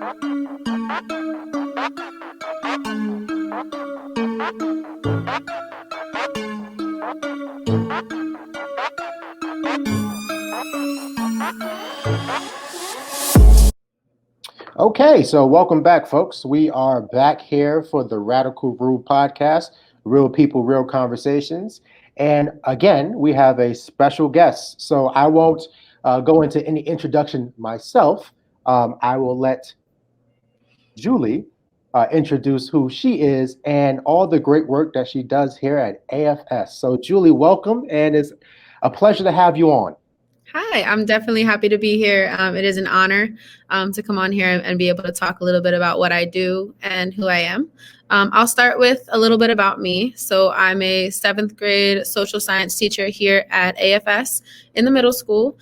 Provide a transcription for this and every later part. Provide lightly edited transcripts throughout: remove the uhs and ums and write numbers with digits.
Okay, so welcome back, folks. We are back here for the Radical Rude podcast, Real People, Real Conversations. And again, we have a special guest. So I won't go into any introduction myself. I will let Julie introduce who she is and all the great work that she does here at AFS. So, Julie, welcome, and it's a pleasure to have you on. Hi, I'm definitely happy to be here. It is an honor to come on here and be able to talk a little bit about what I do and who I am. I'll start with a little bit about me. So I'm a 7th grade social science teacher here at AFS in the middle school.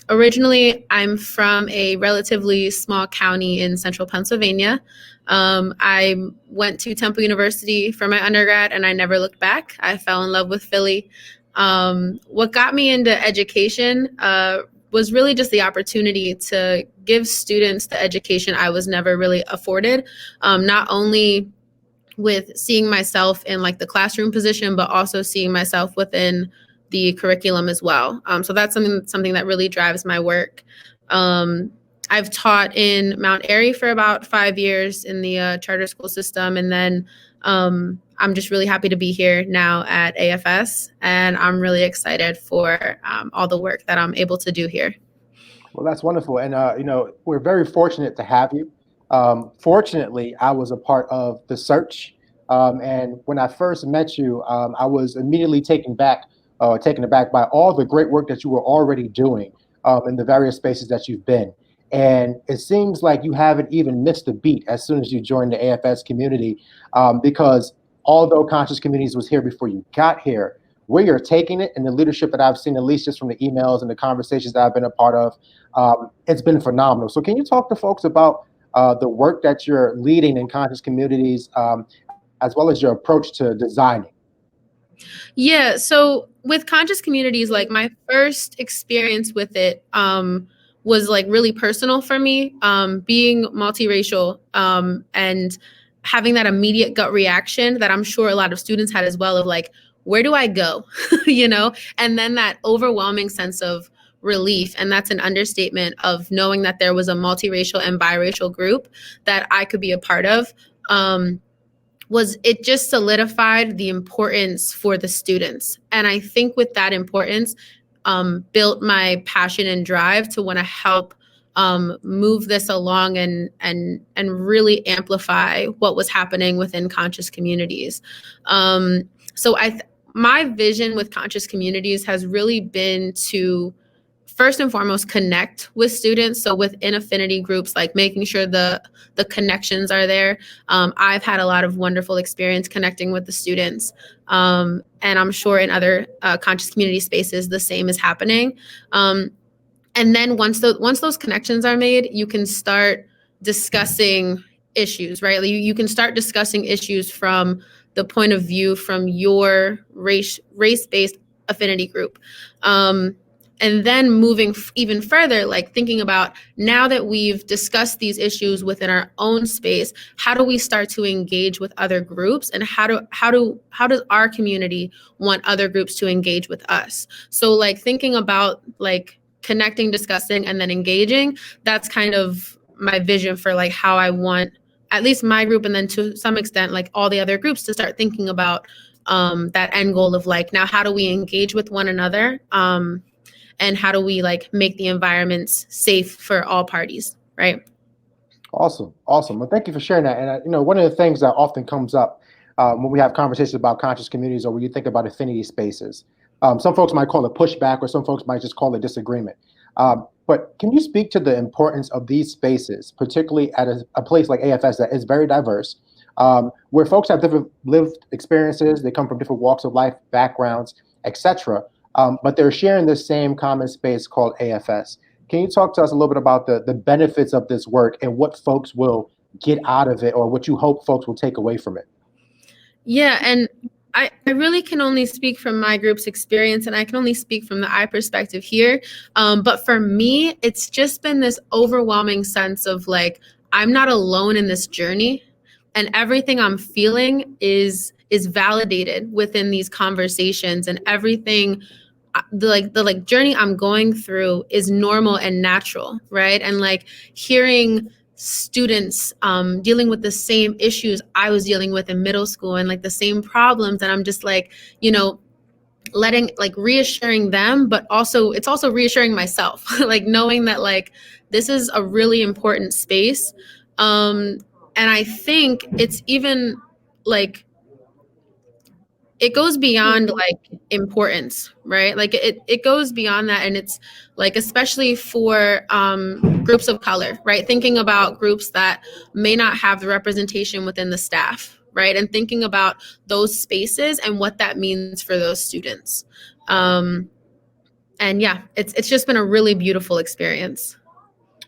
Originally, I'm from a relatively small county in central Pennsylvania. I went to Temple University for my undergrad and I never looked back. I fell in love with Philly. What got me into education was really just the opportunity to give students the education I was never really afforded, not only with seeing myself in like the classroom position, but also seeing myself within the curriculum as well. So that's something that really drives my work. I've taught in Mount Airy for about 5 years in the charter school system, and then I'm just really happy to be here now at AFS, and I'm really excited for all the work that I'm able to do here. Well, that's wonderful. And, we're very fortunate to have you. Fortunately, I was a part of the search. And when I first met you, I was immediately taken aback by all the great work that you were already doing in the various spaces that you've been. And it seems like you haven't even missed a beat as soon as you joined the AFS community, because although Conscious Communities was here before you got here, where you're taking it and the leadership that I've seen, at least just from the emails and the conversations that I've been a part of, it's been phenomenal. So can you talk to folks about the work that you're leading in Conscious Communities, as well as your approach to designing? Yeah, so with Conscious Communities, like my first experience with it was like really personal for me, being multiracial and having that immediate gut reaction that I'm sure a lot of students had as well of like, where do I go? And then that overwhelming sense of relief. And that's an understatement of knowing that there was a multiracial and biracial group that I could be a part of. Was it just solidified the importance for the students. And I think with that importance, built my passion and drive to want to help move this along and really amplify what was happening within Conscious Communities. So my vision with Conscious Communities has really been to first and foremost connect with students. So within affinity groups, like making sure the connections are there. I've had a lot of wonderful experience connecting with the students. And I'm sure in other Conscious Community spaces, the same is happening. And then once those connections are made, you can start discussing issues, right? You can start discussing issues from the point of view from your race-based affinity group. And then moving even further, like thinking about now that we've discussed these issues within our own space, how do we start to engage with other groups, and how does our community want other groups to engage with us? So like thinking about like connecting, discussing, and then engaging, that's kind of my vision for like how I want at least my group, and then to some extent like all the other groups, to start thinking about that end goal of like, now how do we engage with one another? And how do we like make the environments safe for all parties, right? Awesome. Well, thank you for sharing that. And one of the things that often comes up when we have conversations about conscious communities, or when you think about affinity spaces, some folks might call it pushback, or some folks might just call it disagreement. But can you speak to the importance of these spaces, particularly at a place like AFS that is very diverse, where folks have different lived experiences, they come from different walks of life, backgrounds, etc., but they're sharing the same common space called AFS. Can you talk to us a little bit about the benefits of this work and what folks will get out of it, or what you hope folks will take away from it? Yeah, and I really can only speak from my group's experience, and I can only speak from the I perspective here. But for me, it's just been this overwhelming sense of like, I'm not alone in this journey, and everything I'm feeling is validated within these conversations, and everything the journey I'm going through is normal and natural, right? And like hearing students dealing with the same issues I was dealing with in middle school and like the same problems, and I'm just like, you know, letting like reassuring them, but also it's also reassuring myself like knowing that like this is a really important space. And I think it's even like it goes beyond like importance, right? Like it goes beyond that, and it's like especially for groups of color, right? Thinking about groups that may not have the representation within the staff, right? And thinking about those spaces and what that means for those students. And yeah, it's just been a really beautiful experience.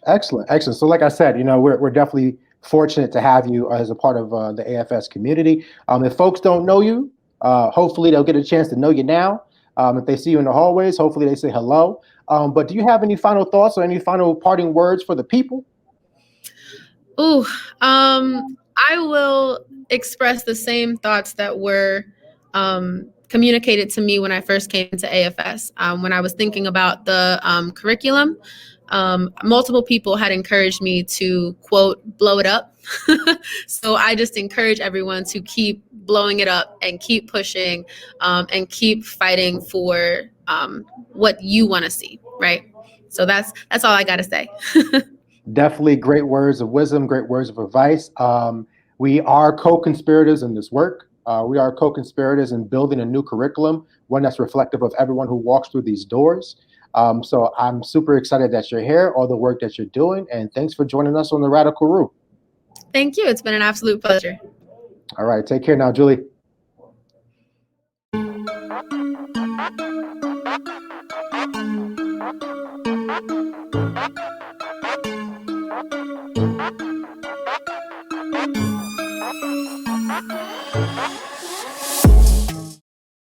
Excellent, excellent. So, like I said, we're definitely fortunate to have you as a part of the AFS community. If folks don't know you, hopefully they'll get a chance to know you now. If they see you in the hallways, hopefully they say hello. But do you have any final thoughts or any final parting words for the people? Ooh, I will express the same thoughts that were communicated to me when I first came to AFS. When I was thinking about the curriculum, multiple people had encouraged me to, quote, blow it up. So I just encourage everyone to keep blowing it up and keep pushing and keep fighting for what you want to see, right? So that's all I got to say. Definitely great words of wisdom, great words of advice. We are co-conspirators in this work. We are co-conspirators in building a new curriculum, one that's reflective of everyone who walks through these doors. So I'm super excited that you're here, all the work that you're doing, and thanks for joining us on the Radical Root. Thank you. It's been an absolute pleasure. All right, take care now, Julie.